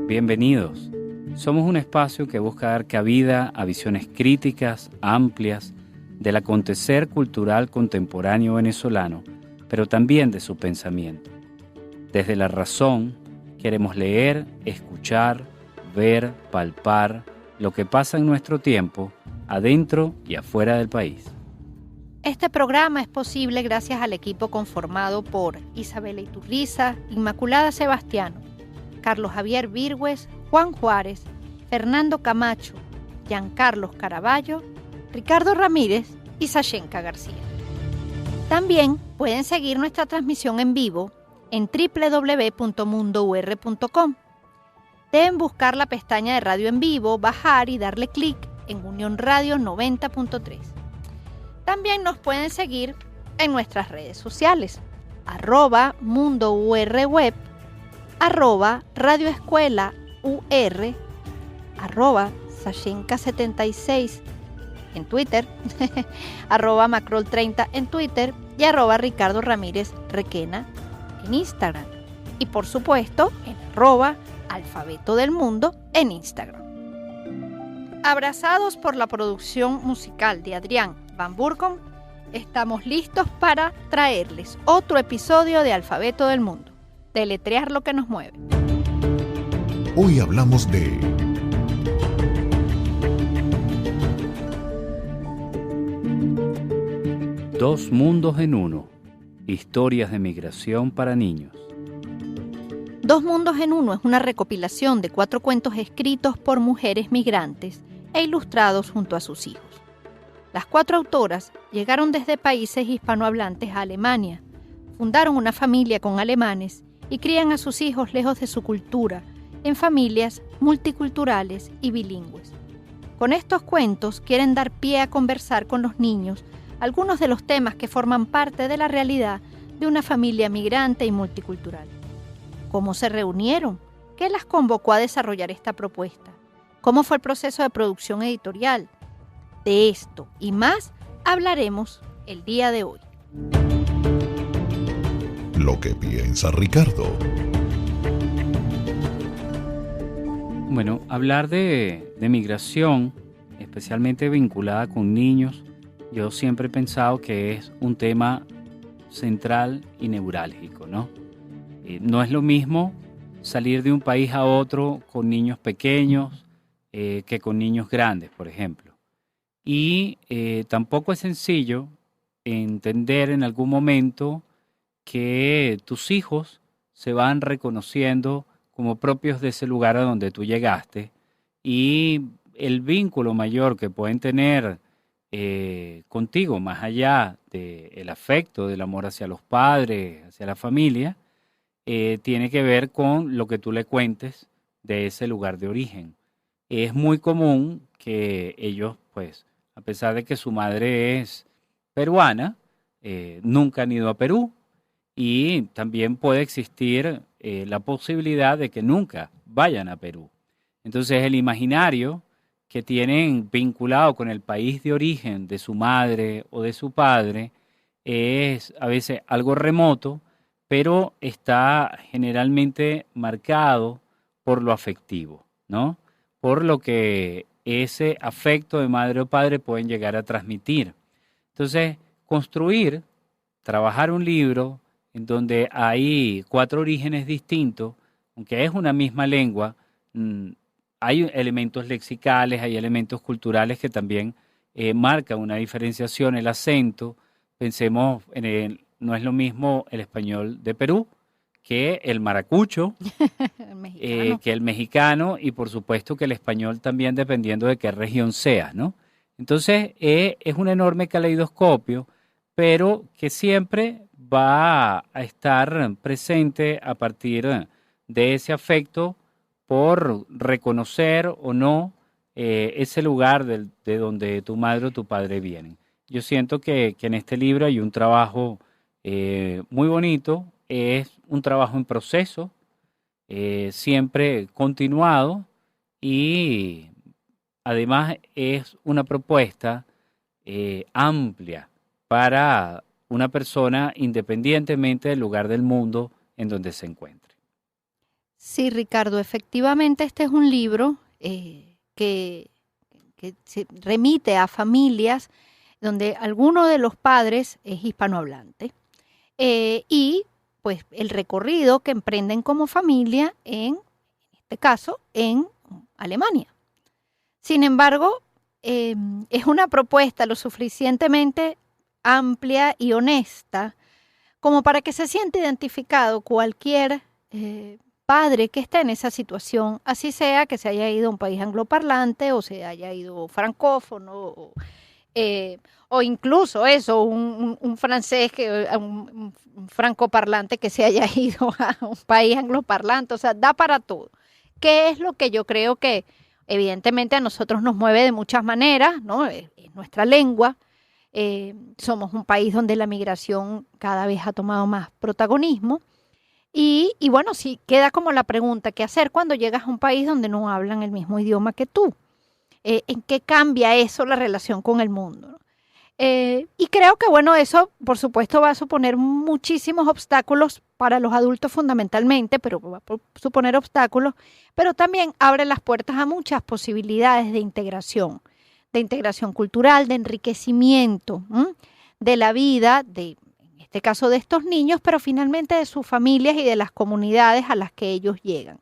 Bienvenidos. Somos un espacio que busca dar cabida a visiones críticas, amplias, del acontecer cultural contemporáneo venezolano, pero también de su pensamiento. Desde la razón, queremos leer, escuchar, ver, palpar lo que pasa en nuestro tiempo, adentro y afuera del país. Este programa es posible gracias al equipo conformado por Isabela Iturriza, Inmaculada Sebastiano, Carlos Javier Virgües, Juan Juárez, Fernando Camacho, Giancarlos Caraballo, Ricardo Ramírez y Sashenka García. También pueden seguir nuestra transmisión en vivo en www.mundour.com. Deben buscar la pestaña de Radio en Vivo, bajar y darle clic en Unión Radio 90.3. También nos pueden seguir en nuestras redes sociales, @MundoURWeb, @RadioEscuelaUR, @Sashenka76 en Twitter, @Macrol30 en Twitter y @Ricardo Ramírez Requena en Instagram. Y por supuesto, en @Alfabeto del Mundo en Instagram. Abrazados por la producción musical de Adrián Van Burkom, estamos listos para traerles otro episodio de Alfabeto del Mundo. Deletrear lo que nos mueve. Hoy hablamos de Dos mundos en uno. Historias de migración para niños. Dos mundos en uno es una recopilación de 4 cuentos escritos por mujeres migrantes e ilustrados junto a sus hijos. Las 4 autoras llegaron desde países hispanohablantes a Alemania, fundaron una familia con alemanes y crían a sus hijos lejos de su cultura, en familias multiculturales y bilingües. Con estos cuentos quieren dar pie a conversar con los niños algunos de los temas que forman parte de la realidad de una familia migrante y multicultural. ¿Cómo se reunieron? ¿Qué las convocó a desarrollar esta propuesta? ¿Cómo fue el proceso de producción editorial? De esto y más hablaremos el día de hoy. Lo que piensa Ricardo. Bueno, hablar de migración, especialmente vinculada con niños, yo siempre he pensado que es un tema central y neurálgico, ¿no? No es lo mismo salir de un país a otro con niños pequeños que con niños grandes, por ejemplo. Y tampoco es sencillo entender en algún momento que tus hijos se van reconociendo como propios de ese lugar a donde tú llegaste y el vínculo mayor que pueden tener contigo, más allá del afecto, del amor hacia los padres, hacia la familia, tiene que ver con lo que tú le cuentes de ese lugar de origen. Es muy común que ellos, pues, a pesar de que su madre es peruana, nunca han ido a Perú y también puede existir la posibilidad de que nunca vayan a Perú. Entonces el imaginario que tienen vinculado con el país de origen de su madre o de su padre es a veces algo remoto, pero está generalmente marcado por lo afectivo, ¿no? Por lo que ese afecto de madre o padre pueden llegar a transmitir. Entonces, trabajar un libro en donde hay 4 orígenes distintos, aunque es una misma lengua, hay elementos lexicales, hay elementos culturales que también marcan una diferenciación, el acento. Pensemos, no es lo mismo el español de Perú que el maracucho, que el mexicano y por supuesto que el español también dependiendo de qué región sea, ¿no? Entonces es un enorme caleidoscopio, pero que siempre va a estar presente a partir de ese afecto por reconocer o no ese lugar de donde tu madre o tu padre vienen. Yo siento que en este libro hay un trabajo muy bonito, es un trabajo en proceso, siempre continuado y además es una propuesta amplia para una persona independientemente del lugar del mundo en donde se encuentre. Sí, Ricardo, efectivamente este es un libro que se remite a familias donde alguno de los padres es hispanohablante y pues el recorrido que emprenden como familia en este caso en Alemania. Sin embargo, es una propuesta lo suficientemente amplia y honesta como para que se sienta identificado cualquier padre que esté en esa situación, así sea que se haya ido a un país angloparlante o se haya ido francófono o incluso eso, un francés, un francoparlante que se haya ido a un país angloparlante, o sea, da para todo. ¿Qué es lo que yo creo que evidentemente a nosotros nos mueve de muchas maneras, ¿no? Es nuestra lengua. Somos un país donde la migración cada vez ha tomado más protagonismo. Y bueno, sí, queda como la pregunta, ¿qué hacer cuando llegas a un país donde no hablan el mismo idioma que tú? ¿En qué cambia eso la relación con el mundo, ¿no? Y creo que, bueno, eso, por supuesto, va a suponer muchísimos obstáculos para los adultos fundamentalmente, pero va a suponer obstáculos, pero también abre las puertas a muchas posibilidades de integración cultural, de enriquecimiento, de la vida, en este caso de estos niños, pero finalmente de sus familias y de las comunidades a las que ellos llegan.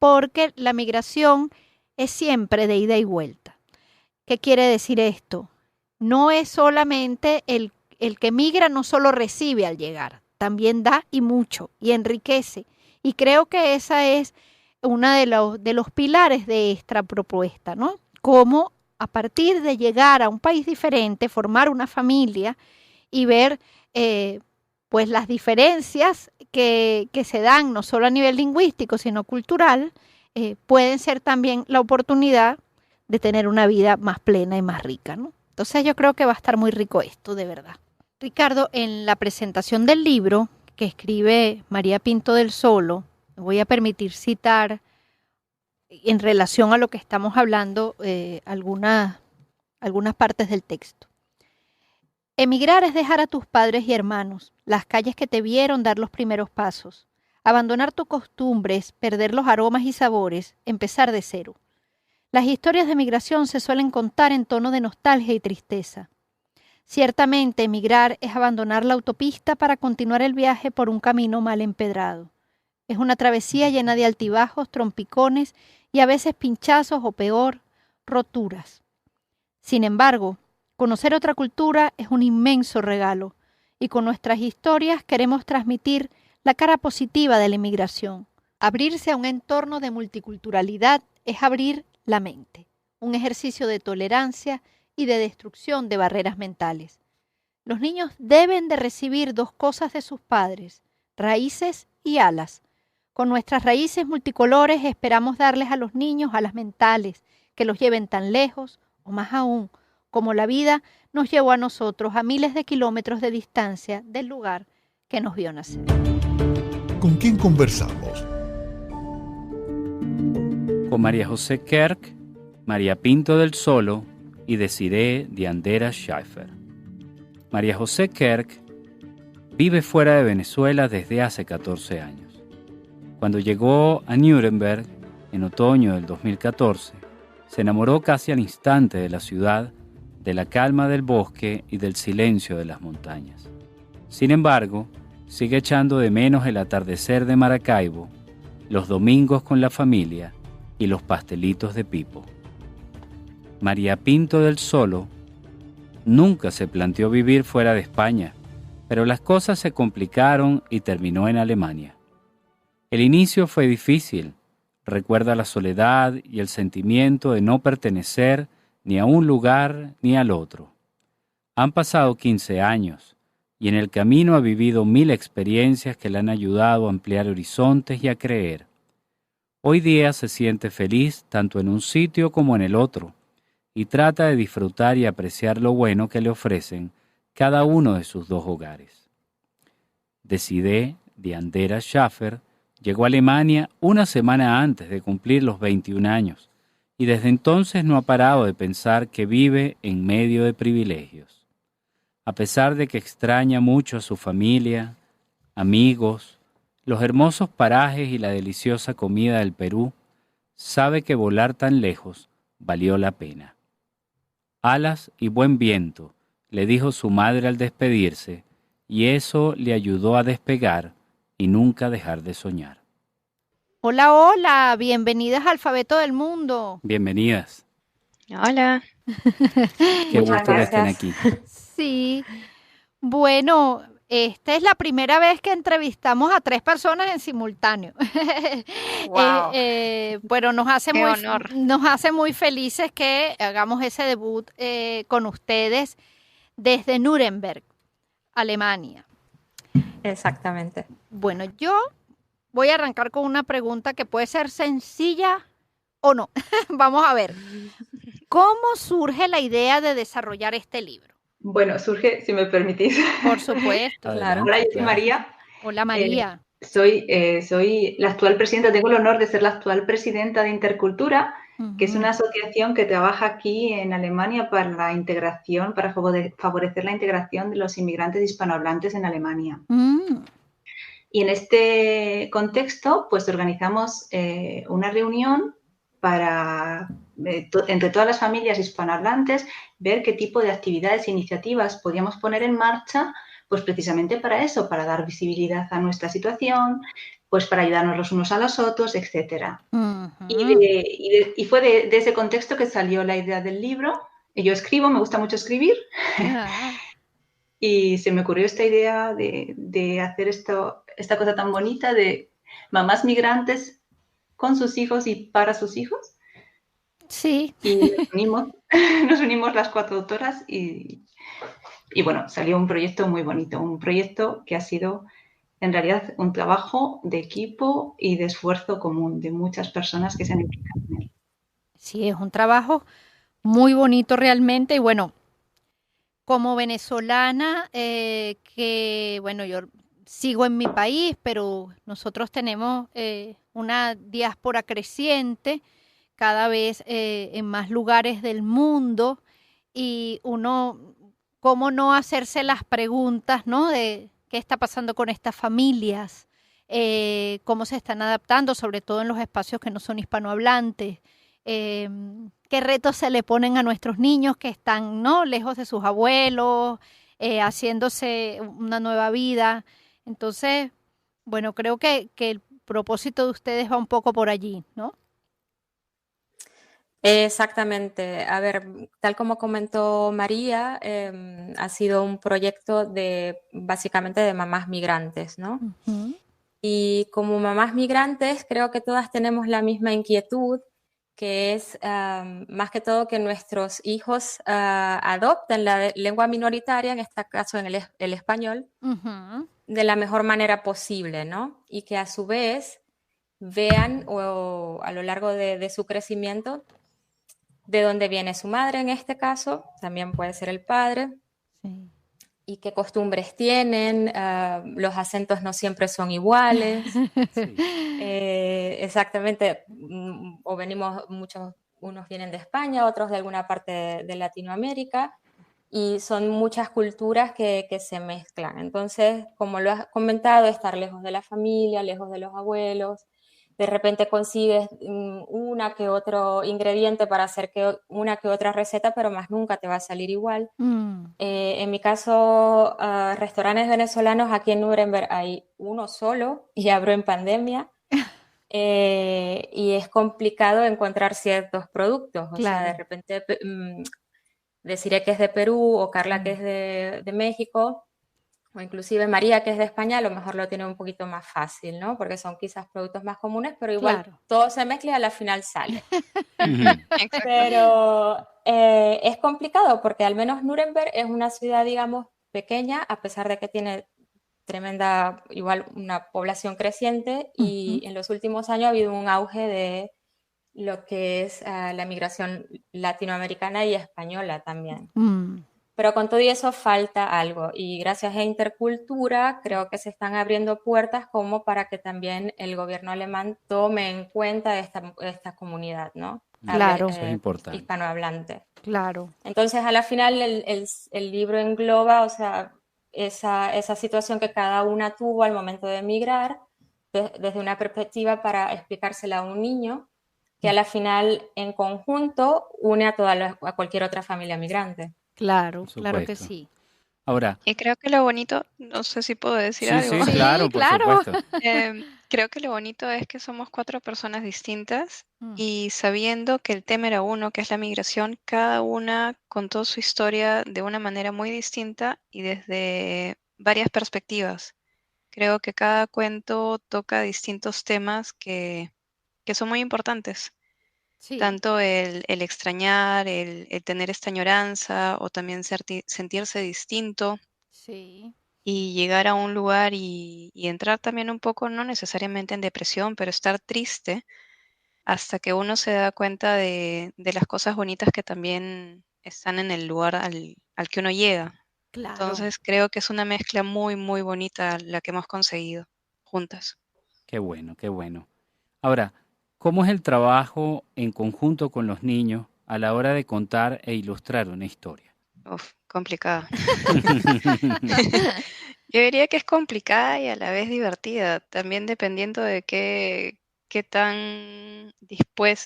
Porque la migración es siempre de ida y vuelta. ¿Qué quiere decir esto? No es solamente el que migra, no solo recibe al llegar, también da y mucho, y enriquece. Y creo que esa es una de los pilares de esta propuesta, ¿no? Cómo a partir de llegar a un país diferente, formar una familia y ver pues las diferencias que se dan, no solo a nivel lingüístico, sino cultural, pueden ser también la oportunidad de tener una vida más plena y más rica, ¿no? Entonces yo creo que va a estar muy rico esto, de verdad. Ricardo, en la presentación del libro que escribe María Pinto del Solo, me voy a permitir citar en relación a lo que estamos hablando algunas partes del texto. Emigrar es dejar a tus padres y hermanos, las calles que te vieron dar los primeros pasos, abandonar tus costumbres, perder los aromas y sabores, empezar de cero. Las historias de migración se suelen contar en tono de nostalgia y tristeza. Ciertamente, emigrar es abandonar la autopista para continuar el viaje por un camino mal empedrado. Es una travesía llena de altibajos, trompicones y a veces pinchazos o peor, roturas. Sin embargo, conocer otra cultura es un inmenso regalo y con nuestras historias queremos transmitir la cara positiva de la inmigración. Abrirse a un entorno de multiculturalidad es abrir la mente, un ejercicio de tolerancia y de destrucción de barreras mentales. Los niños deben de recibir dos cosas de sus padres, raíces y alas. Con nuestras raíces multicolores esperamos darles a los niños alas mentales que los lleven tan lejos o más aún, como la vida nos llevó a nosotros a miles de kilómetros de distancia del lugar que nos vio nacer. ¿Con quién conversamos? Con María José Kerk, María Pinto del Solo y Desiree Diandera Schaffer. María José Kerk vive fuera de Venezuela desde hace 14 años. Cuando llegó a Nuremberg en otoño del 2014, se enamoró casi al instante de la ciudad, de la calma del bosque y del silencio de las montañas. Sin embargo, sigue echando de menos el atardecer de Maracaibo, los domingos con la familia y los pastelitos de pipo. María Pinto del Solo nunca se planteó vivir fuera de España, pero las cosas se complicaron y terminó en Alemania. El inicio fue difícil. Recuerda la soledad y el sentimiento de no pertenecer ni a un lugar ni al otro. Han pasado 15 años y en el camino ha vivido 1000 experiencias que le han ayudado a ampliar horizontes y a creer. Hoy día se siente feliz tanto en un sitio como en el otro y trata de disfrutar y apreciar lo bueno que le ofrecen cada uno de sus dos hogares. Desiree Diandera Schaffer llegó a Alemania una semana antes de cumplir los 21 años y desde entonces no ha parado de pensar que vive en medio de privilegios. A pesar de que extraña mucho a su familia, amigos, los hermosos parajes y la deliciosa comida del Perú, sabe que volar tan lejos valió la pena. Alas y buen viento, le dijo su madre al despedirse, y eso le ayudó a despegar y nunca dejar de soñar. Hola, hola, bienvenidas a Alfabeto del Mundo. Bienvenidas. Hola. Qué Muchas gusto que estén gracias. aquí. Sí, bueno, esta es la primera vez que entrevistamos a 3 personas en simultáneo. Wow. Pero nos hace Qué honor. muy felices que hagamos ese debut con ustedes desde Nuremberg, Alemania. Exactamente. Bueno, yo voy a arrancar con una pregunta que puede ser sencilla o no. Vamos a ver. ¿Cómo surge la idea de desarrollar este libro? Bueno, surge, si me permitís. Por supuesto. Adelante, Hola, yo soy claro. María. Hola, María. Soy la actual presidenta, tengo el honor de ser la actual presidenta de Intercultura, que es Ujú. una asociación que trabaja aquí en Alemania para la integración, para favorecer la integración de los inmigrantes hispanohablantes en Alemania. Mm, Y en este contexto, pues organizamos una reunión para, entre todas las familias hispanohablantes, ver qué tipo de actividades e iniciativas podíamos poner en marcha, pues precisamente para eso, para dar visibilidad a nuestra situación, pues para ayudarnos los unos a los otros, etcétera. ujú. Y fue de ese contexto que salió la idea del libro. Yo escribo, me gusta mucho escribir, Ah, y se me ocurrió esta idea de hacer esta cosa tan bonita de mamás migrantes con sus hijos y para sus hijos. sí, Y nos unimos las 4 autoras y bueno, salió un proyecto muy bonito, un proyecto que ha sido en realidad un trabajo de equipo y de esfuerzo común de muchas personas que se han implicado en él. sí, es un trabajo muy bonito realmente. Y bueno, como venezolana, que bueno, yo sigo en mi país, pero nosotros tenemos una diáspora creciente cada vez en más lugares del mundo y uno, ¿cómo no hacerse las preguntas, ¿no? De qué está pasando con estas familias, cómo se están adaptando, sobre todo en los espacios que no son hispanohablantes, eh, qué retos se le ponen a nuestros niños que están, ¿no? Lejos de sus abuelos, haciéndose una nueva vida. Entonces, bueno, creo que el propósito de ustedes va un poco por allí, ¿no? Exactamente. A ver, tal como comentó María, ha sido un proyecto básicamente de mamás migrantes, ¿no? Ujú. Y como mamás migrantes, creo que todas tenemos la misma inquietud, que es más que todo que nuestros hijos adopten la lengua minoritaria, en este caso en el español, Ujú. de la mejor manera posible, ¿no? Y que a su vez vean o a lo largo de su crecimiento de dónde viene su madre en este caso, también puede ser el padre, Sí. y qué costumbres tienen, los acentos no siempre son iguales, Sí. exactamente, o venimos unos vienen de España, otros de alguna parte de Latinoamérica, y son muchas culturas que se mezclan. Entonces, como lo has comentado, estar lejos de la familia, lejos de los abuelos, de repente consigues una que otro ingrediente para hacer una que otra receta, pero más nunca te va a salir igual. Mm. En mi caso, restaurantes venezolanos aquí en Nuremberg hay uno solo y abro en pandemia. Y es complicado encontrar ciertos productos. O sea, de Claro. repente deciré que es de Perú o Carla que es de México, o inclusive María que es de España, a lo mejor lo tiene un poquito más fácil, ¿no? Porque son quizás productos más comunes, pero igual Claro. todo se mezcla y a la final sale. Ujú. Exacto. Pero es complicado porque al menos Nuremberg es una ciudad, digamos, pequeña, a pesar de que tiene tremenda, igual una población creciente, y Ujú. en los últimos años ha habido un auge de lo que es la migración latinoamericana y española también. Mm. Pero con todo eso falta algo, y gracias a Intercultura creo que se están abriendo puertas como para que también el gobierno alemán tome en cuenta esta comunidad, ¿no? Claro. Eso es importante. Hispanohablante. Claro. Entonces, a la final, el libro engloba, o sea, esa situación que cada una tuvo al momento de emigrar, desde una perspectiva para explicársela a un niño que a la final en conjunto une a cualquier otra familia migrante. Claro, Por claro que supuesto. sí. Ahora, Y creo que lo bonito, no sé si puedo decir sí, algo. sí, Sí, claro, por claro. supuesto. Creo que lo bonito es que somos 4 personas distintas Mm, y sabiendo que el tema era uno, que es la migración, cada una contó su historia de una manera muy distinta y desde varias perspectivas. Creo que cada cuento toca distintos temas que son muy importantes. sí, Tanto el extrañar, el tener esta añoranza o también sentirse distinto sí. y llegar a un lugar y entrar también un poco, no necesariamente en depresión, pero estar triste hasta que uno se da cuenta de las cosas bonitas que también están en el lugar al que uno llega. Claro. Entonces creo que es una mezcla muy, muy bonita la que hemos conseguido juntas. Qué bueno, qué bueno. Ahora, ¿cómo es el trabajo en conjunto con los niños a la hora de contar e ilustrar una historia? Uf, complicada. Yo diría que es complicada y a la vez divertida, también dependiendo de qué tan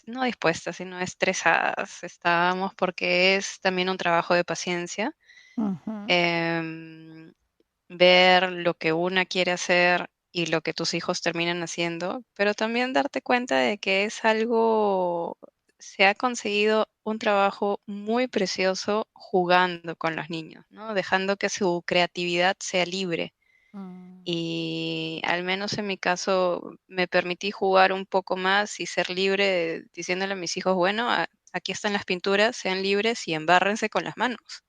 no dispuestas, sino estresadas estábamos, porque es también un trabajo de paciencia. Ujú, em, Ver lo que una quiere hacer y lo que tus hijos terminan haciendo, pero también darte cuenta de que es algo, se ha conseguido un trabajo muy precioso jugando con los niños, ¿no? Dejando que su creatividad sea libre. mm. Y al menos en mi caso me permití jugar un poco más y ser libre, diciéndole a mis hijos, bueno, aquí están las pinturas, sean libres y embárrense con las manos.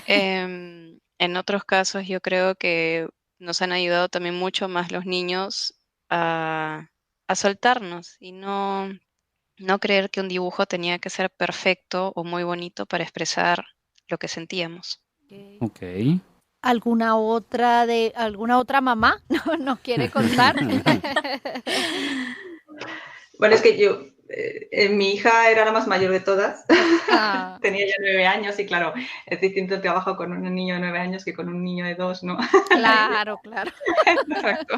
En otros casos yo creo que nos han ayudado también mucho más los niños a soltarnos y no creer que un dibujo tenía que ser perfecto o muy bonito para expresar lo que sentíamos. Ok. Ok. ¿Alguna otra mamá nos quiere contar? Bueno, es que mi hija era la más mayor de todas, Ah, tenía ya 9 años y claro, es distinto el trabajo con un niño de 9 años que con un niño de 2, ¿no? claro, claro. Exacto.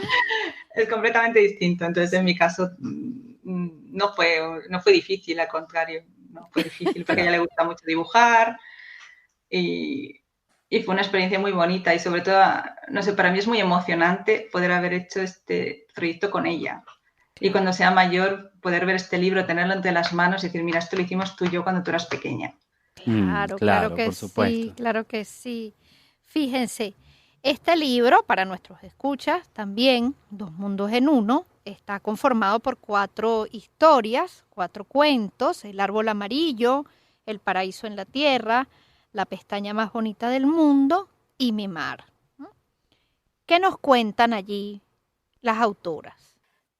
Es completamente distinto. Entonces, en mi caso, no fue difícil, al contrario, no fue difícil porque a ella le Claro. gusta mucho dibujar y, y fue una experiencia muy bonita y sobre todo, no sé, para mí es muy emocionante poder haber hecho este proyecto con ella. Y cuando sea mayor, poder ver este libro, tenerlo entre las manos y decir, mira, esto lo hicimos tú y yo cuando tú eras pequeña. Claro, claro Claro, que por sí, supuesto. claro que sí. Fíjense, este libro, para nuestros escuchas, también, Dos Mundos en Uno, está conformado por 4 historias, 4 cuentos: El árbol amarillo, El paraíso en la tierra, La pestaña más bonita del mundo y Mi mar. ¿No? ¿Qué nos cuentan allí las autoras?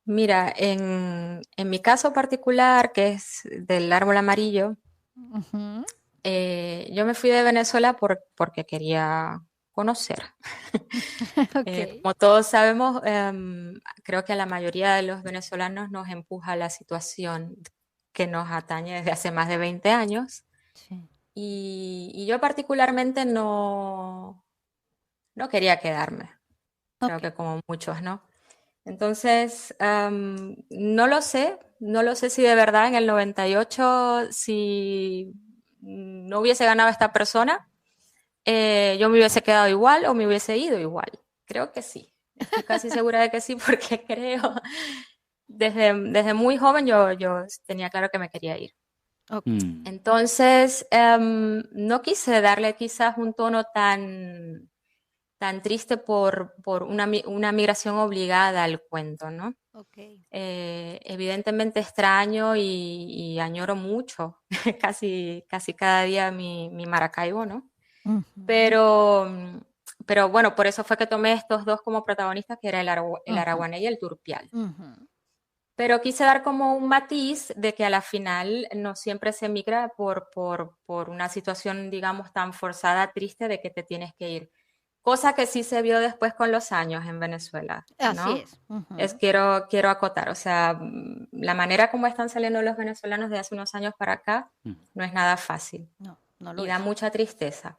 Mira, en mi caso particular, que es del árbol amarillo, Ujú. yo me fui de Venezuela porque quería conocer. Ok. Como todos sabemos, creo que a la mayoría de los venezolanos nos empuja la situación que nos atañe desde hace más de 20 años. Sí. Y yo particularmente no quería quedarme, creo Ok. que como muchos, ¿no? Entonces, no lo sé si de verdad en el 98, si no hubiese ganado esta persona, yo me hubiese quedado igual o me hubiese ido igual. Creo que sí. Estoy casi segura de que sí, porque creo, desde muy joven yo tenía claro que me quería ir. Ok. Mm, Entonces, no quise darle quizás un tono tan triste por una migración obligada al cuento, ¿no? Ok. Evidentemente extraño y añoro mucho, casi cada día mi Maracaibo, ¿no? Ujú, Pero, pero bueno, por eso fue que tomé estos dos como protagonistas, que era el ujú, araguané y el turpial. ujú. Pero quise dar como un matiz de que a la final no siempre se migra por una situación, digamos, tan forzada, triste, de que te tienes que ir. Cosa que sí se vio después con los años en Venezuela, Así ¿no? es. Ujú. Quiero acotar, o sea, la manera como están saliendo los venezolanos de hace unos años para acá mm. no es nada fácil No, no lo y da es. mucha tristeza.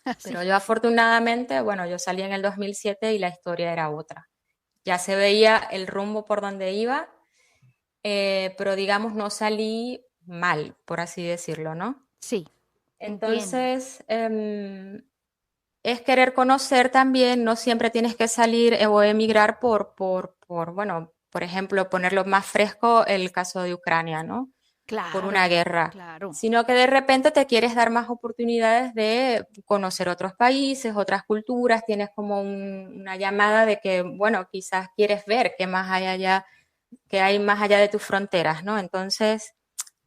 Así Pero yo es. afortunadamente, bueno, yo salí en el 2007 y la historia era otra. ya se veía el rumbo por donde iba, pero digamos no salí mal, por así decirlo, ¿no? Sí, entiendo. Entonces, es querer conocer también, no siempre tienes que salir o emigrar bueno, por ejemplo, ponerlo más fresco el caso de Ucrania, ¿no? Por una Claro, guerra, claro. sino que de repente te quieres dar más oportunidades de conocer otros países, otras culturas, tienes como una llamada de que, bueno, quizás quieres ver qué más hay allá, qué hay más allá de tus fronteras, ¿no? Entonces,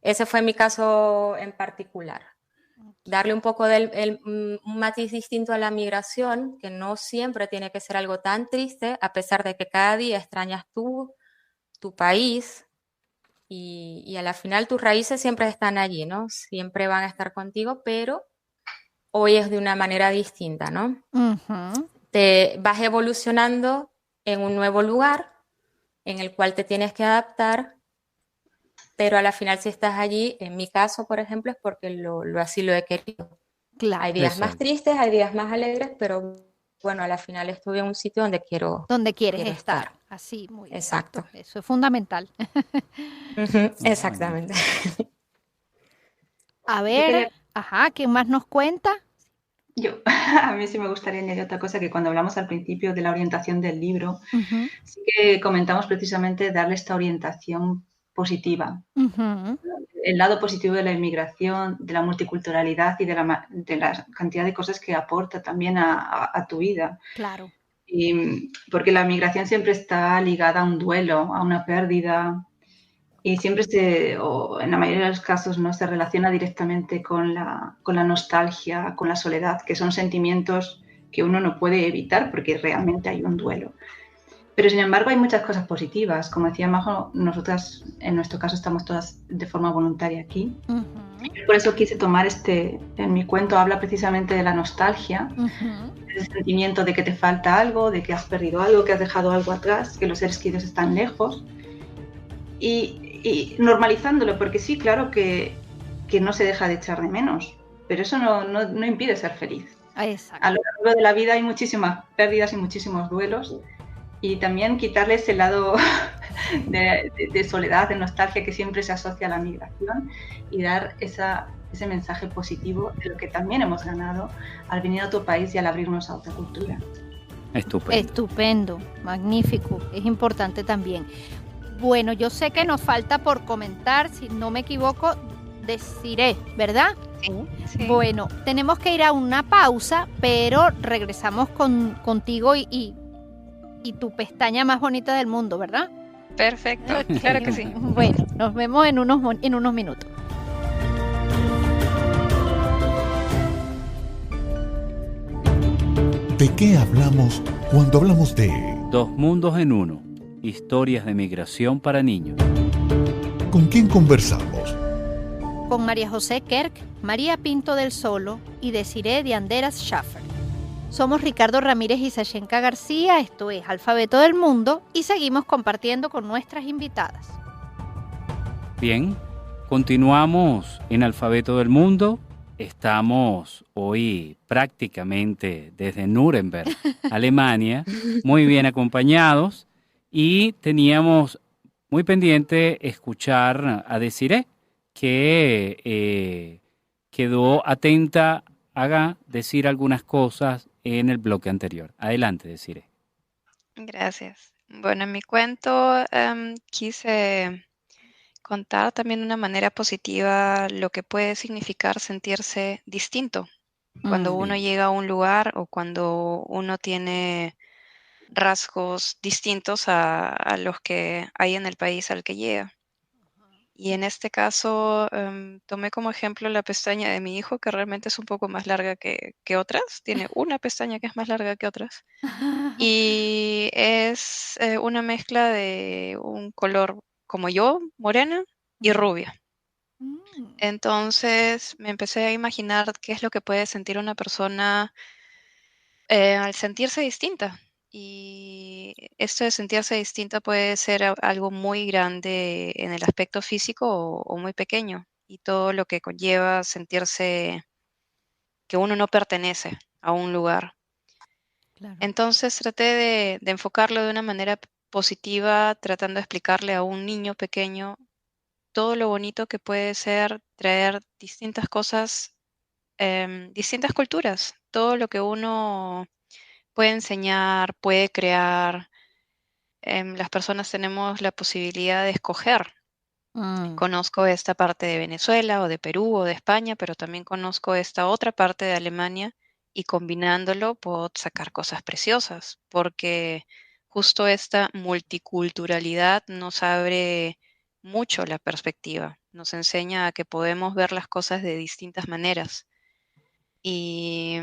ese fue mi caso en particular. Darle un poco un matiz distinto a la migración, que no siempre tiene que ser algo tan triste, a pesar de que cada día extrañas tu país, y a la final tus raíces siempre están allí, ¿no? Siempre van a estar contigo, pero hoy es de una manera distinta, ¿no? Ujú. Te vas evolucionando en un nuevo lugar en el cual te tienes que adaptar, pero a la final si estás allí, en mi caso, por ejemplo, es porque así lo he querido. Hay Claro. días más Exacto. tristes, hay días más alegres, pero bueno, a la final estuve en un sitio donde Donde quieres quiero estar. estar. Así, muy exacto. Exacto. Eso es fundamental. Ujú, exactamente. Magnífico. A Yo quería ver, ajá, ¿quién más nos cuenta? Yo, a mí sí me gustaría añadir otra cosa, que cuando hablamos al principio de la orientación del libro, Ujú, sí que comentamos precisamente darle esta orientación positiva, ujú, el lado positivo de la inmigración, de la multiculturalidad y de la cantidad de cosas que aporta también a tu vida. claro. Y, porque la migración siempre está ligada a un duelo, a una pérdida, y siempre o en la mayoría de los casos, no se relaciona directamente con la nostalgia, con la soledad, que son sentimientos que uno no puede evitar porque realmente hay un duelo. Pero sin embargo hay muchas cosas positivas. Como decía Majo, nosotras en nuestro caso estamos todas de forma voluntaria aquí. Ujú, Por eso quise tomar en mi cuento habla precisamente de la nostalgia, ujú, ese sentimiento de que te falta algo, de que has perdido algo, que has dejado algo atrás, que los seres queridos están lejos. Y normalizándolo, porque sí, claro que no se deja de echar de menos, pero eso no impide ser feliz. A exacto. lo largo de la vida hay muchísimas pérdidas y muchísimos duelos, y también quitarle ese lado de soledad, de nostalgia que siempre se asocia a la migración, y dar ese mensaje positivo de lo que también hemos ganado al venir a otro país y al abrirnos a otra cultura. Estupendo. Estupendo, magnífico. Es importante también. Bueno, yo sé que nos falta por comentar, si no me equivoco, deciré, ¿verdad? Sí, sí. Bueno, tenemos que ir a una pausa, pero regresamos contigo y tu pestaña más bonita del mundo, ¿verdad? Perfecto, Ok. claro que sí. Bueno, nos vemos en unos minutos. ¿De qué hablamos cuando hablamos de Dos mundos en uno. Historias de migración para niños. con quién conversamos? Con María José Kerk, María Pinto del Solo y Desiree de Anderas Schaffer. Somos Ricardo Ramírez y Sashenka García, esto es Alfabeto del Mundo, y seguimos compartiendo con nuestras invitadas. Bien, continuamos en Alfabeto del Mundo. Estamos hoy prácticamente desde Nuremberg, Alemania, muy bien acompañados, y teníamos muy pendiente escuchar a Desiree, que quedó atenta a decir algunas cosas en el bloque anterior. Adelante, Desiree. Gracias. Bueno, en mi cuento quise contar también de una manera positiva lo que puede significar sentirse distinto cuando uno Bien, llega a un lugar o cuando uno tiene rasgos distintos a los que hay en el país al que llega. Y en este caso tomé como ejemplo la pestaña de mi hijo, que realmente es un poco más larga que otras. Tiene una pestaña que es más larga que otras. Y es una mezcla de un color como yo, morena, y rubia. Mm, Entonces me empecé a imaginar qué es lo que puede sentir una persona al sentirse distinta. Y esto de sentirse distinta puede ser algo muy grande en el aspecto físico o muy pequeño. Y todo lo que conlleva sentirse que uno no pertenece a un lugar. Claro. Entonces traté de enfocarlo de una manera positiva, tratando de explicarle a un niño pequeño todo lo bonito que puede ser traer distintas cosas, distintas culturas, todo lo que uno puede enseñar, puede crear. Las personas tenemos la posibilidad de escoger. Mm, Conozco esta parte de Venezuela o de Perú o de España, pero también conozco esta otra parte de Alemania y combinándolo puedo sacar cosas preciosas, porque justo esta multiculturalidad nos abre mucho la perspectiva, nos enseña a que podemos ver las cosas de distintas maneras. Y,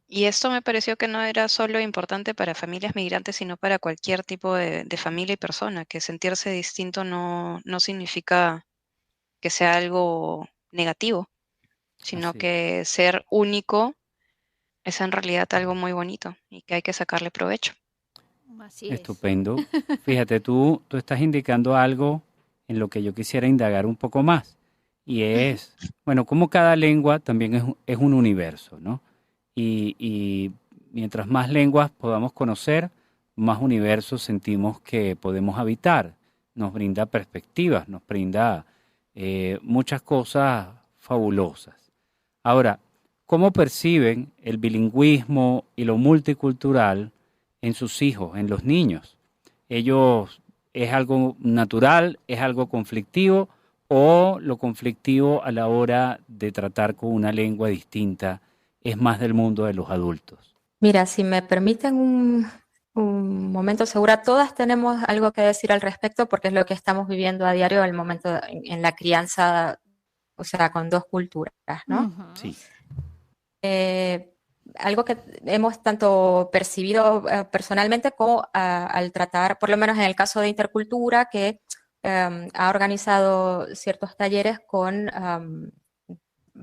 y esto me pareció que no era solo importante para familias migrantes, sino para cualquier tipo de familia y persona, que sentirse distinto no significa que sea algo negativo, sino Así es. que ser único es en realidad algo muy bonito y que hay que sacarle provecho. así es. Estupendo. Fíjate, tú estás indicando algo en lo que yo quisiera indagar un poco más. Y Ujú. es, bueno, como cada lengua también es un universo, ¿no? Y mientras más lenguas podamos conocer, más universos sentimos que podemos habitar. Nos brinda perspectivas, nos brinda muchas cosas fabulosas. Ahora, ¿cómo perciben el bilingüismo y lo multicultural en sus hijos, en los niños? ¿Ellos es algo natural, es algo conflictivo o lo conflictivo a la hora de tratar con una lengua distinta es más del mundo de los adultos? Mira, si me permiten un momento, segura, todas tenemos algo que decir al respecto porque es lo que estamos viviendo a diario el momento en la crianza, o sea, con dos culturas, ¿no? Ujú. Sí, Algo que hemos tanto percibido personalmente como al tratar, por lo menos en el caso de Intercultura, que ha organizado ciertos talleres con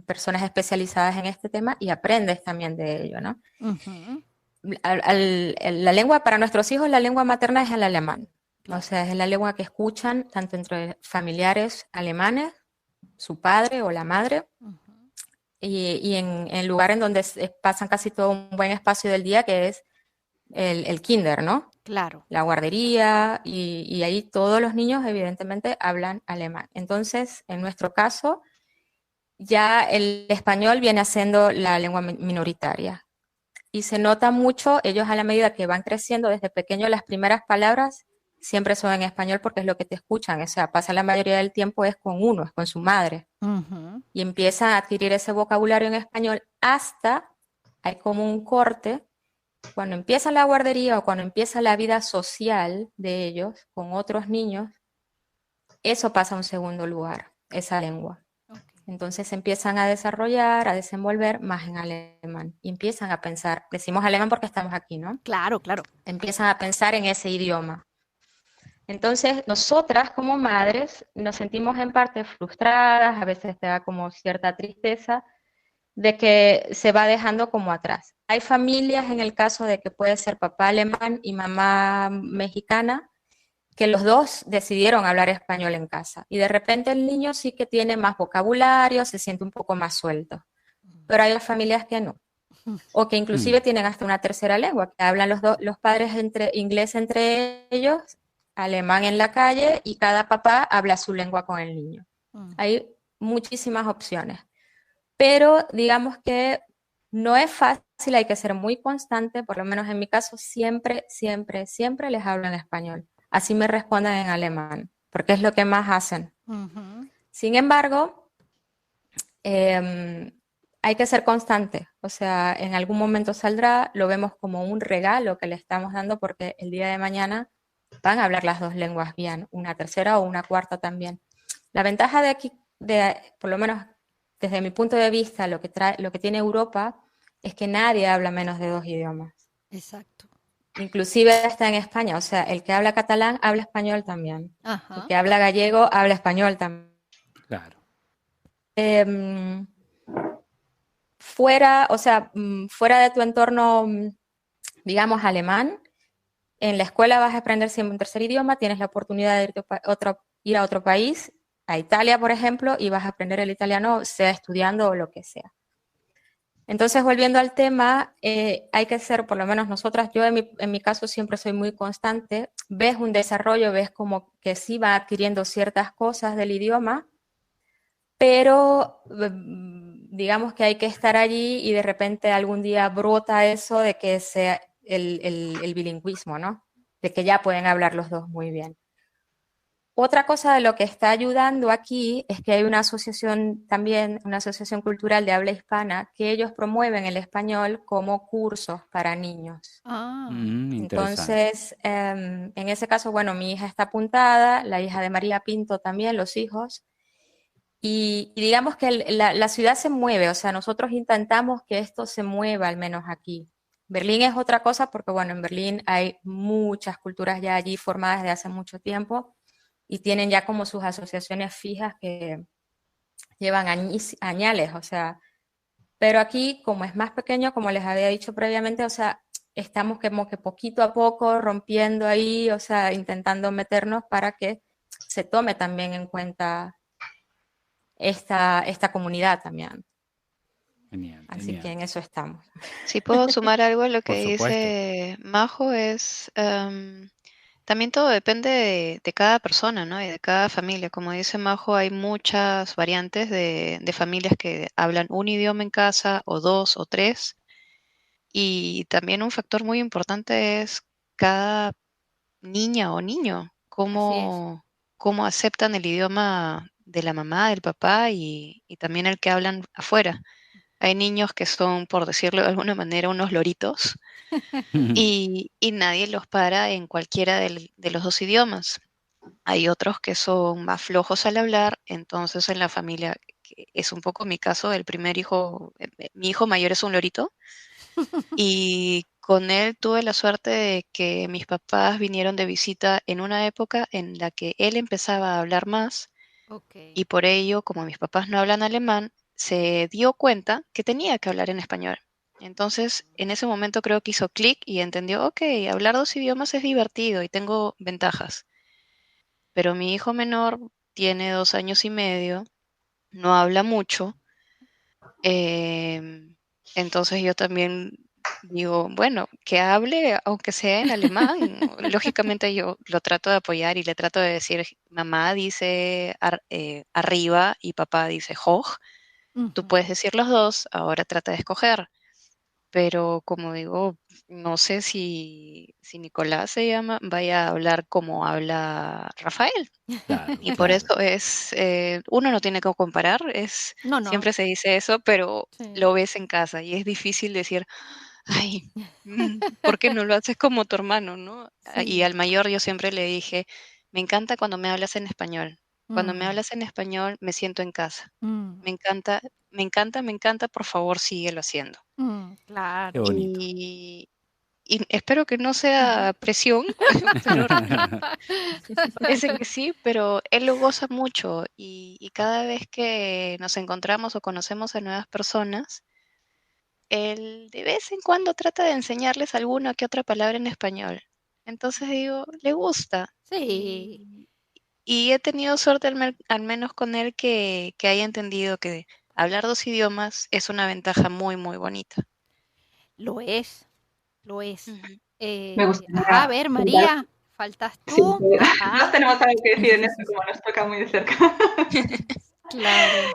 personas especializadas en este tema y aprendes también de ello, ¿no? Ujú. La lengua para nuestros hijos, la lengua materna es el alemán. O Claro. sea, es la lengua que escuchan tanto entre familiares alemanes, su padre o la madre, Ujú. y en el lugar en donde pasan casi todo un buen espacio del día, que es el kinder, ¿no? Claro. La guardería, y ahí todos los niños evidentemente hablan alemán. Entonces, en nuestro caso, ya el español viene siendo la lengua minoritaria. Y se nota mucho, ellos a la medida que van creciendo desde pequeños, las primeras palabras siempre son en español porque es lo que te escuchan. O sea, pasa la mayoría del tiempo es con uno, es con su madre. Ujú. Y empiezan a adquirir ese vocabulario en español hasta, hay como un corte, cuando empieza la guardería o cuando empieza la vida social de ellos con otros niños, eso pasa a un segundo lugar, esa lengua. Ok. Entonces empiezan a desarrollar, a desenvolver más en alemán y empiezan a pensar, decimos alemán porque estamos aquí, ¿no? Claro, claro. Empiezan a pensar en ese idioma. Entonces, nosotras como madres nos sentimos en parte frustradas, a veces te da como cierta tristeza de que se va dejando como atrás. Hay familias en el caso de que puede ser papá alemán y mamá mexicana, que los dos decidieron hablar español en casa y de repente el niño sí que tiene más vocabulario, se siente un poco más suelto, pero hay familias que no, o que mm, inclusive tienen hasta una tercera lengua, que hablan los padres inglés entre ellos, alemán en la calle y cada papá habla su lengua con el niño. Mm. Hay muchísimas opciones, pero digamos que no es fácil, hay que ser muy constante, por lo menos en mi caso siempre, siempre, siempre les hablo en español. Así me responden en alemán, porque es lo que más hacen. Ujú. Sin embargo, hay que ser constante, o sea, en algún momento saldrá, lo vemos como un regalo que le estamos dando porque el día de mañana van a hablar las dos lenguas bien, una tercera o una cuarta también. La ventaja de aquí, por lo menos desde mi punto de vista, lo que tiene Europa es que nadie habla menos de dos idiomas. Exacto. Inclusive está en España, o sea, el que habla catalán habla español también. El Ajá. que habla gallego habla español también. claro. Eh, fuera, o sea, fuera de tu entorno, digamos, alemán, en la escuela vas a aprender siempre un tercer idioma, tienes la oportunidad de ir a otro país, a Italia, por ejemplo, y vas a aprender el italiano, sea estudiando o lo que sea. Entonces, volviendo al tema, hay que ser, por lo menos nosotras, yo en mi caso siempre soy muy constante, ves un desarrollo, ves como que sí va adquiriendo ciertas cosas del idioma, pero digamos que hay que estar allí y de repente algún día brota eso de que sea el bilingüismo, ¿no? De que ya pueden hablar los dos muy bien. Otra cosa de lo que está ayudando aquí es que hay una asociación también, una asociación cultural de habla hispana, que ellos promueven el español como cursos para niños. Interesante. Entonces, en ese caso, bueno, mi hija está apuntada, la hija de María Pinto también, los hijos, y digamos que la ciudad se mueve, o sea, nosotros intentamos que esto se mueva al menos aquí. Berlín es otra cosa porque, bueno, en Berlín hay muchas culturas ya allí formadas desde hace mucho tiempo y tienen ya como sus asociaciones fijas que llevan añales, o sea, pero aquí como es más pequeño, como les había dicho previamente, o sea, estamos como que poquito a poco rompiendo ahí, o sea, intentando meternos para que se tome también en cuenta esta comunidad también. Genial, Así genial. que en eso estamos. Si puedo sumar algo a lo que Por supuesto. dice Majo, también todo depende de cada persona, ¿no? Y de cada familia. Como dice Majo, hay muchas variantes de familias que hablan un idioma en casa, o dos, o tres. Y también un factor muy importante es cada niña o niño, Así es. cómo aceptan el idioma de la mamá, del papá y también el que hablan afuera. Hay niños que son, por decirlo de alguna manera, unos loritos y nadie los para en cualquiera de los dos idiomas. Hay otros que son más flojos al hablar, entonces en la familia, que es un poco mi caso, el primer hijo, mi hijo mayor es un lorito y con él tuve la suerte de que mis papás vinieron de visita en una época en la que él empezaba a hablar más Ok. y por ello, como mis papás no hablan alemán, se dio cuenta que tenía que hablar en español. Entonces, en ese momento creo que hizo clic y entendió, ok, hablar dos idiomas es divertido y tengo ventajas. Pero mi hijo menor tiene 2 años y medio, no habla mucho, entonces yo también digo, bueno, que hable aunque sea en alemán. Lógicamente yo lo trato de apoyar y le trato de decir, mamá dice arriba y papá dice hoch. Tú Ujú. puedes decir los dos, ahora trata de escoger. Pero como digo, no sé si Nicolás se llama, vaya a hablar como habla Rafael. Claro, Y por claro. eso uno no tiene que comparar, No, no. siempre se dice eso, pero Sí. lo ves en casa y es difícil decir, ay, ¿por qué no lo haces como tu hermano, no? Y Sí. al mayor yo siempre le dije, me encanta cuando me hablas en español. Cuando me Mm, hablas en español me siento en casa. mm, Me encanta, me encanta, me encanta, por favor, síguelo haciendo. Qué claro. bonito. Y espero que no sea presión, pero parece que sí, pero él lo goza mucho y cada vez que nos encontramos o conocemos a nuevas personas, él de vez en cuando trata de enseñarles alguna que otra palabra en español. Entonces digo, le gusta. Sí, Y he tenido suerte al menos con él que haya entendido que hablar dos idiomas es una ventaja muy, muy bonita. lo es, lo es. Ujú. Me A gustaría ver, contar, María, faltas sí, tú. todos Ajá, tenemos algo que decir en esto, como nos toca muy de cerca. claro,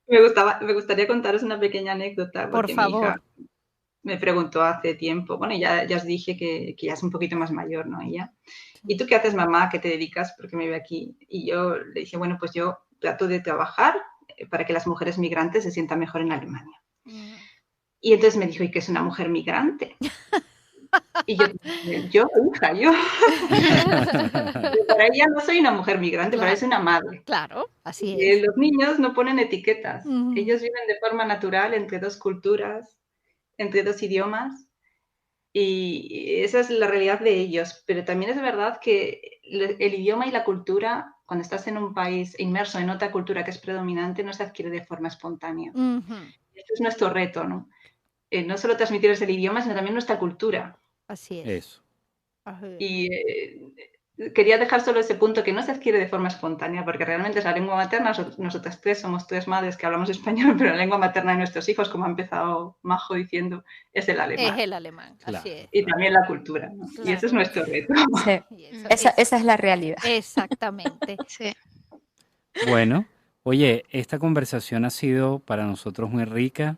Me gustaría contaros una pequeña anécdota, por porque mi hija favor. me preguntó hace tiempo, bueno, ya os dije que ya es un poquito más mayor, ¿no? Ella. ¿Y Sí. tú qué haces, mamá? ¿Qué te dedicas? Porque me ve aquí. Y yo le dije, bueno, pues yo trato de trabajar para que las mujeres migrantes se sientan mejor en Alemania. Mm. Y entonces me dijo, ¿y qué es una mujer migrante? Y yo, hija, yo. Para ella no soy una mujer migrante, para ella Claro, soy una madre. claro, así es. Los niños no ponen etiquetas. Ujú. Ellos viven de forma natural entre dos culturas, entre dos idiomas. Y esa es la realidad de ellos. Pero también es verdad que el idioma y la cultura, cuando estás en un país inmerso en otra cultura que es predominante, no se adquiere de forma espontánea. Ujú. Este es nuestro reto, ¿no? No solo transmitirles el idioma, sino también nuestra cultura. Así es. Eso. Así es. Y quería dejar solo ese punto que no se adquiere de forma espontánea, porque realmente es la lengua materna. Nosotras tres somos tres madres que hablamos español, pero la lengua materna de nuestros hijos, como ha empezado Majo diciendo, es el alemán. Es el alemán, Claro. así es. Y también la cultura, ¿no? Y ese es Claro. nuestro reto. Sí, Y eso- esa es la realidad. Exactamente. Sí. Bueno, oye, esta conversación ha sido para nosotros muy rica.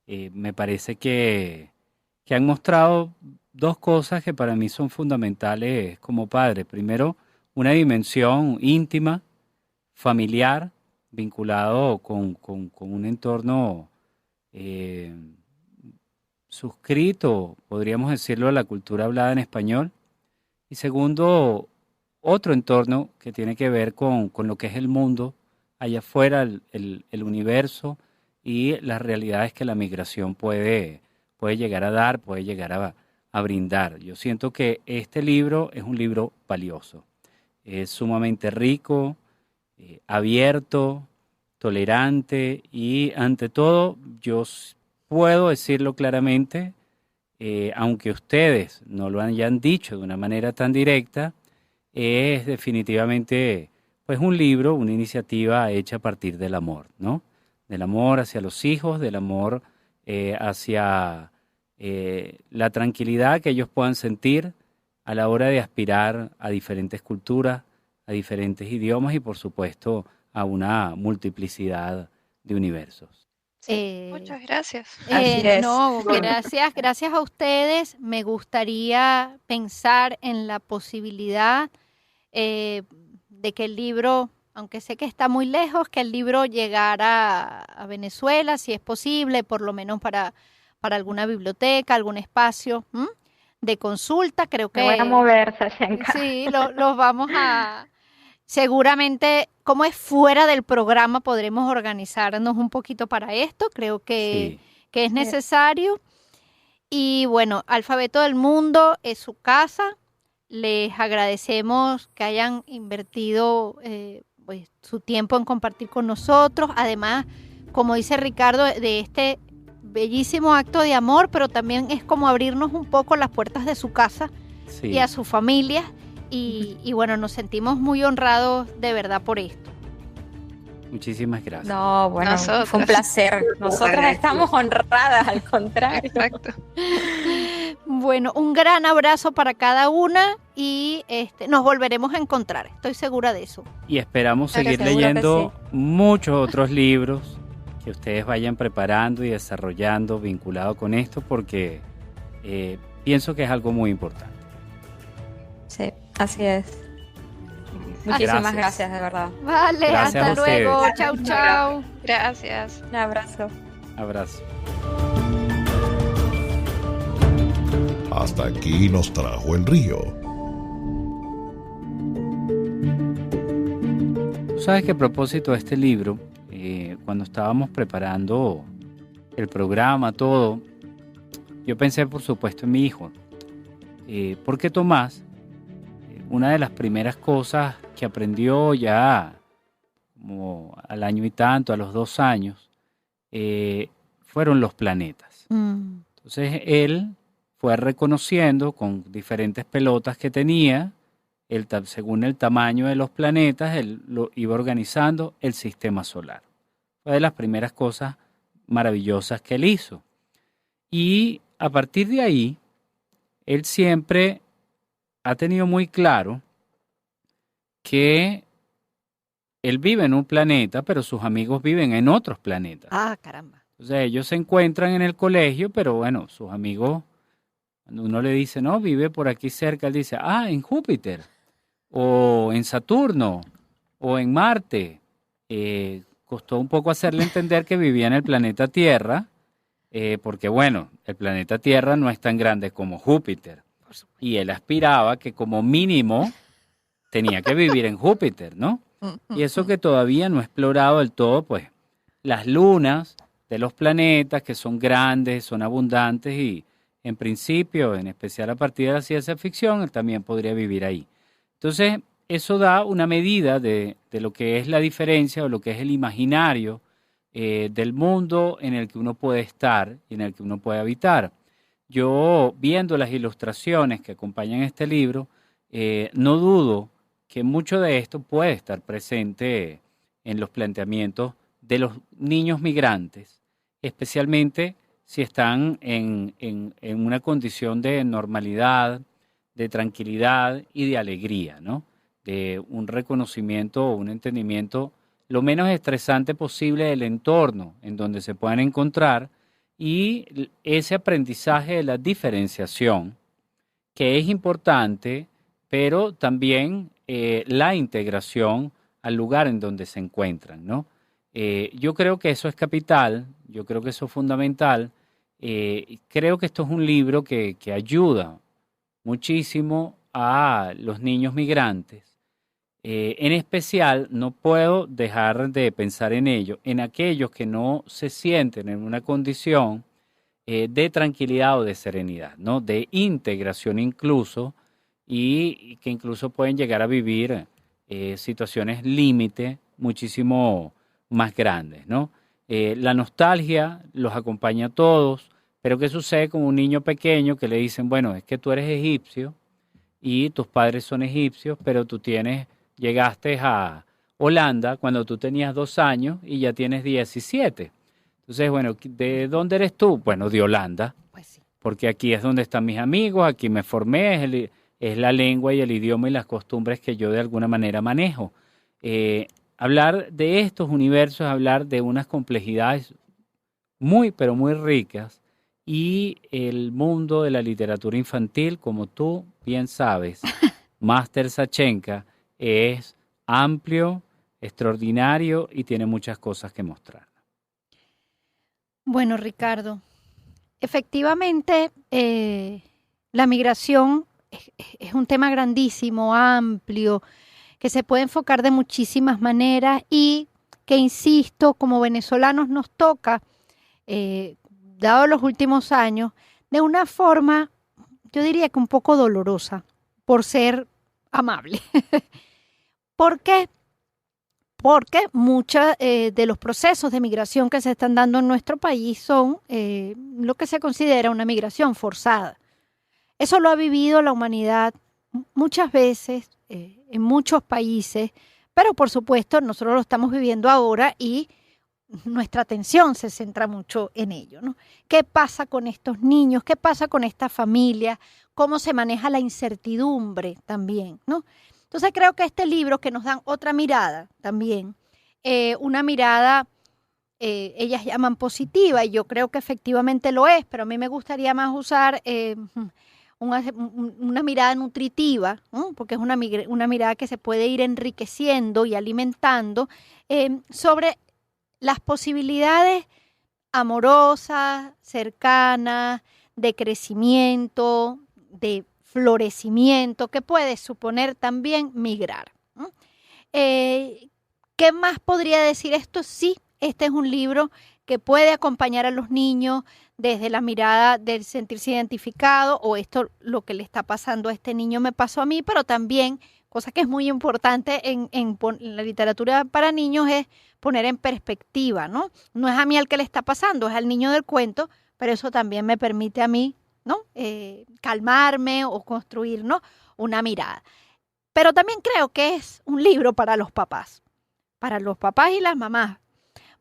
Me parece que han mostrado dos cosas que para mí son fundamentales como padre. Primero, una dimensión íntima, familiar, vinculado con un entorno eh, suscrito, podríamos decirlo, a la cultura hablada en español. Y segundo, otro entorno que tiene que ver con lo que es el mundo allá afuera, el universo y las realidades que la migración puede llegar a dar, puede llegar a brindar. Yo siento que este libro es un libro valioso, es sumamente rico, abierto, tolerante y ante todo puedo decirlo claramente, aunque ustedes no lo hayan dicho de una manera tan directa, es definitivamente pues un libro, una iniciativa hecha a partir del amor, ¿no? Del amor hacia los hijos, del amor hacia la tranquilidad que ellos puedan sentir a la hora de aspirar a diferentes culturas, a diferentes idiomas y por supuesto a una multiplicidad de universos. Muchas gracias. Así es. No, gracias a ustedes. Me gustaría pensar en la posibilidad de que el libro, aunque sé que está muy lejos, que el libro llegara a Venezuela, si es posible, por lo menos para alguna biblioteca, algún espacio de consulta. Creo que Me voy a mover, Sashenka. sí, los vamos a... Seguramente, como es fuera del programa, podremos organizarnos un poquito para esto. Creo que es necesario. Y bueno, Alfabeto del Mundo es su casa. Les agradecemos que hayan invertido pues, su tiempo en compartir con nosotros. Además, como dice Ricardo, de este bellísimo acto de amor, pero también es como abrirnos un poco las puertas de su casa y a su familia. Y bueno, nos sentimos muy honrados de verdad por esto. Muchísimas gracias. No, bueno, Nosotras. fue un placer. Nosotras estamos honradas, al contrario. Exacto. Bueno, un gran abrazo para cada una y nos volveremos a encontrar, estoy segura de eso. Y esperamos Claro, seguir seguro que leyendo muchos otros libros que ustedes vayan preparando y desarrollando vinculado con esto porque pienso que es algo muy importante. Sí, así es. Muchísimas gracias, de verdad. Vale, Gracias hasta a ustedes. luego, chau, chau. Gracias. Un abrazo. Abrazo. Hasta aquí nos trajo el río. Tú sabes que a propósito de este libro, cuando estábamos preparando el programa, todo, yo pensé por supuesto en mi hijo. Porque Tomás, una de las primeras cosas que aprendió ya como al año y tanto, a los 2 años, fueron los planetas. Entonces él fue reconociendo con diferentes pelotas que tenía, según el tamaño de los planetas, él lo iba organizando el sistema solar. Fue de las primeras cosas maravillosas que él hizo. Y a partir de ahí, él siempre ha tenido muy claro que él vive en un planeta, pero sus amigos viven en otros planetas. Ah, caramba. Entonces ellos se encuentran en el colegio, pero bueno, sus amigos, cuando uno le dice, no, vive por aquí cerca, él dice, en Júpiter, o en Saturno, o en Marte. Costó un poco hacerle entender que vivía en el planeta Tierra, porque bueno, el planeta Tierra no es tan grande como Júpiter. Y él aspiraba que como mínimo tenía que vivir en Júpiter, ¿no? Y eso que todavía no he explorado del todo, pues las lunas de los planetas que son grandes, son abundantes y en principio, en especial a partir de la ciencia ficción, él también podría vivir ahí. Entonces, eso da una medida de lo que es la diferencia o lo que es el imaginario del mundo en el que uno puede estar y en el que uno puede habitar. Yo, viendo las ilustraciones que acompañan este libro, no dudo que mucho de esto puede estar presente en los planteamientos de los niños migrantes, especialmente si están en una condición de normalidad, de tranquilidad y de alegría, ¿no? De un reconocimiento o un entendimiento lo menos estresante posible del entorno en donde se puedan encontrar y ese aprendizaje de la diferenciación, que es importante, pero también la integración al lugar en donde se encuentran, ¿no? Yo creo que eso es capital, yo creo que eso es fundamental. Creo que esto es un libro que ayuda muchísimo a los niños migrantes. En especial, no puedo dejar de pensar en ello, en aquellos que no se sienten en una condición de tranquilidad o de serenidad, ¿no? De integración incluso, y que incluso pueden llegar a vivir situaciones límite muchísimo más grandes, ¿no? La nostalgia los acompaña a todos, pero ¿qué sucede con un niño pequeño que le dicen, bueno, es que tú eres egipcio y tus padres son egipcios, pero llegaste a Holanda cuando tú tenías 2 años y ya tienes 17? Entonces, bueno, ¿de dónde eres tú? Bueno, de Holanda, Pues sí. porque aquí es donde están mis amigos, aquí me formé, es la lengua y el idioma y las costumbres que yo de alguna manera manejo. Hablar de estos universos es hablar de unas complejidades muy, pero muy ricas, y el mundo de la literatura infantil, como tú bien sabes, Máster Sachenka, es amplio, extraordinario y tiene muchas cosas que mostrar. Bueno, Ricardo, efectivamente la migración es un tema grandísimo, amplio, que se puede enfocar de muchísimas maneras y que, insisto, como venezolanos nos toca, dado los últimos años, de una forma, yo diría que un poco dolorosa, por ser amable. ¿Por qué? Porque muchos de los procesos de migración que se están dando en nuestro país son lo que se considera una migración forzada. Eso lo ha vivido la humanidad muchas veces, en muchos países, pero por supuesto nosotros lo estamos viviendo ahora y nuestra atención se centra mucho en ello, ¿no? ¿Qué pasa con estos niños? ¿Qué pasa con esta familia? ¿Cómo se maneja la incertidumbre también, ¿no? Entonces creo que este libro, que nos dan otra mirada también, una mirada, ellas llaman positiva, y yo creo que efectivamente lo es, pero a mí me gustaría más usar una mirada nutritiva, ¿no? Porque es una mirada que se puede ir enriqueciendo y alimentando sobre las posibilidades amorosas, cercanas, de crecimiento, de florecimiento, que puede suponer también migrar, ¿no? ¿Qué más podría decir esto? Sí, este es un libro que puede acompañar a los niños desde la mirada del sentirse identificado, o esto, lo que le está pasando a este niño me pasó a mí, pero también, cosa que es muy importante en la literatura para niños, es poner en perspectiva, ¿no? No es a mí al que le está pasando, es al niño del cuento, pero eso también me permite a mí, ¿no? Calmarme o construir, ¿no? Una mirada. Pero también creo que es un libro para los papás y las mamás.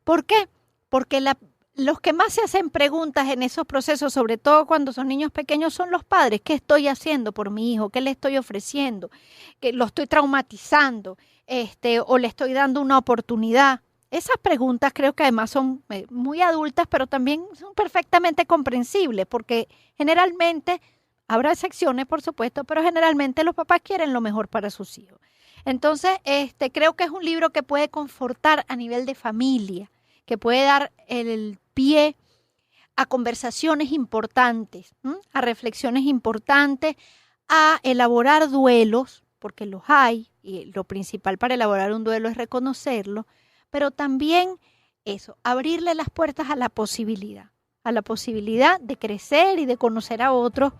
¿Por qué? Porque los que más se hacen preguntas en esos procesos, sobre todo cuando son niños pequeños, son los padres. ¿Qué estoy haciendo por mi hijo? ¿Qué le estoy ofreciendo? ¿Que lo estoy traumatizando? ¿O le estoy dando una oportunidad? Esas preguntas creo que además son muy adultas, pero también son perfectamente comprensibles, porque generalmente, habrá excepciones por supuesto, pero generalmente los papás quieren lo mejor para sus hijos. Entonces, creo que es un libro que puede confortar a nivel de familia, que puede dar el pie a conversaciones importantes, a reflexiones importantes, a elaborar duelos, porque los hay, y lo principal para elaborar un duelo es reconocerlo, pero también eso, abrirle las puertas a la posibilidad de crecer y de conocer a otros,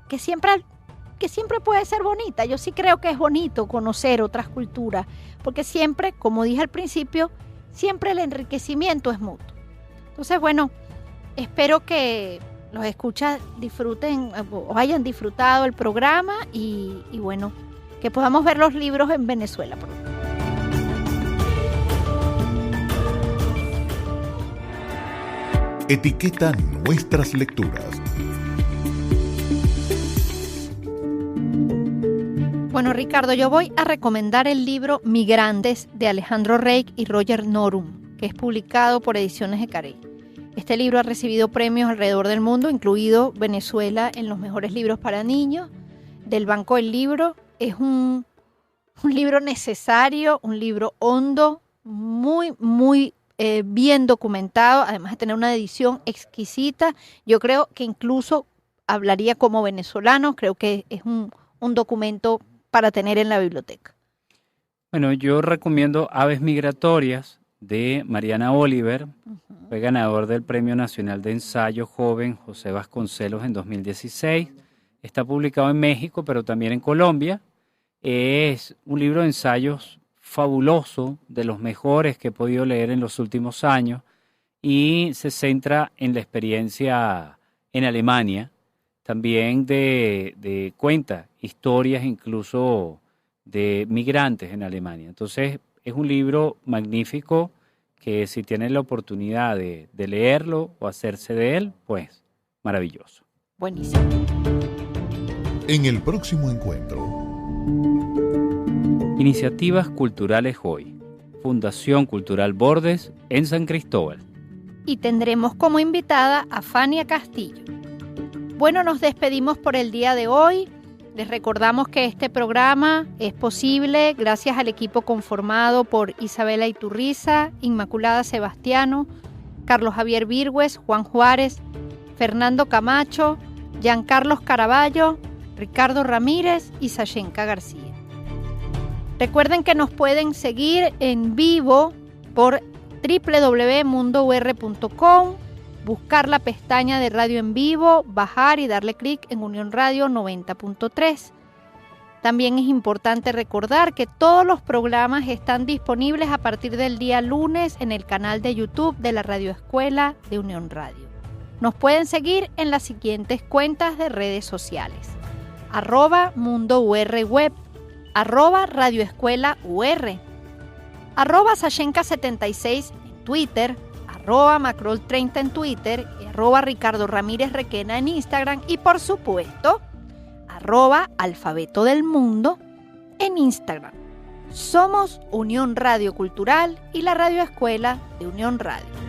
que siempre puede ser bonita. Yo sí creo que es bonito conocer otras culturas, porque siempre, como dije al principio, siempre el enriquecimiento es mutuo. Entonces, bueno, espero que los escuchas disfruten o hayan disfrutado el programa y bueno, que podamos ver los libros en Venezuela. Etiqueta nuestras lecturas. Bueno, Ricardo, yo voy a recomendar el libro Migrantes de Alejandro Reich y Roger Norum, que es publicado por Ediciones de Carey. Este libro ha recibido premios alrededor del mundo, incluido Venezuela en los mejores libros para niños del Banco del Libro. Es un libro necesario, un libro hondo, muy bien documentado, además de tener una edición exquisita. Yo creo que incluso hablaría como venezolano, creo que es un documento para tener en la biblioteca. Bueno, yo recomiendo Aves Migratorias de Mariana Oliver. Fue ganador del Premio Nacional de Ensayo Joven José Vasconcelos en 2016. Está publicado en México, pero también en Colombia. Es un libro de ensayos fabuloso, de los mejores que he podido leer en los últimos años, y se centra en la experiencia en Alemania. También cuenta historias incluso de migrantes en Alemania. Entonces es un libro magnífico que si tienen la oportunidad de leerlo o hacerse de él, pues maravilloso. Buenísimo. En el próximo encuentro. Iniciativas Culturales Hoy. Fundación Cultural Bordes en San Cristóbal. Y tendremos como invitada a Fania Castillo. Bueno, nos despedimos por el día de hoy. Les recordamos que este programa es posible gracias al equipo conformado por Isabela Iturriza, Inmaculada Sebastiano, Carlos Javier Virgües, Juan Juárez, Fernando Camacho, Giancarlos Caraballo, Ricardo Ramírez y Sashenka García. Recuerden que nos pueden seguir en vivo por www.mundour.com, buscar la pestaña de Radio en Vivo, bajar y darle clic en Unión Radio 90.3. También es importante recordar que todos los programas están disponibles a partir del día lunes en el canal de YouTube de la Radio Escuela de Unión Radio. Nos pueden seguir en las siguientes cuentas de redes sociales: @MundoURWeb, @RadioEscuelaUR, @Sashenka76 en Twitter, @Macrol30 en Twitter, y @Ricardo Ramírez Requena en Instagram, y por supuesto, @Alfabeto del Mundo en Instagram. Somos Unión Radio Cultural y la Radio Escuela de Unión Radio.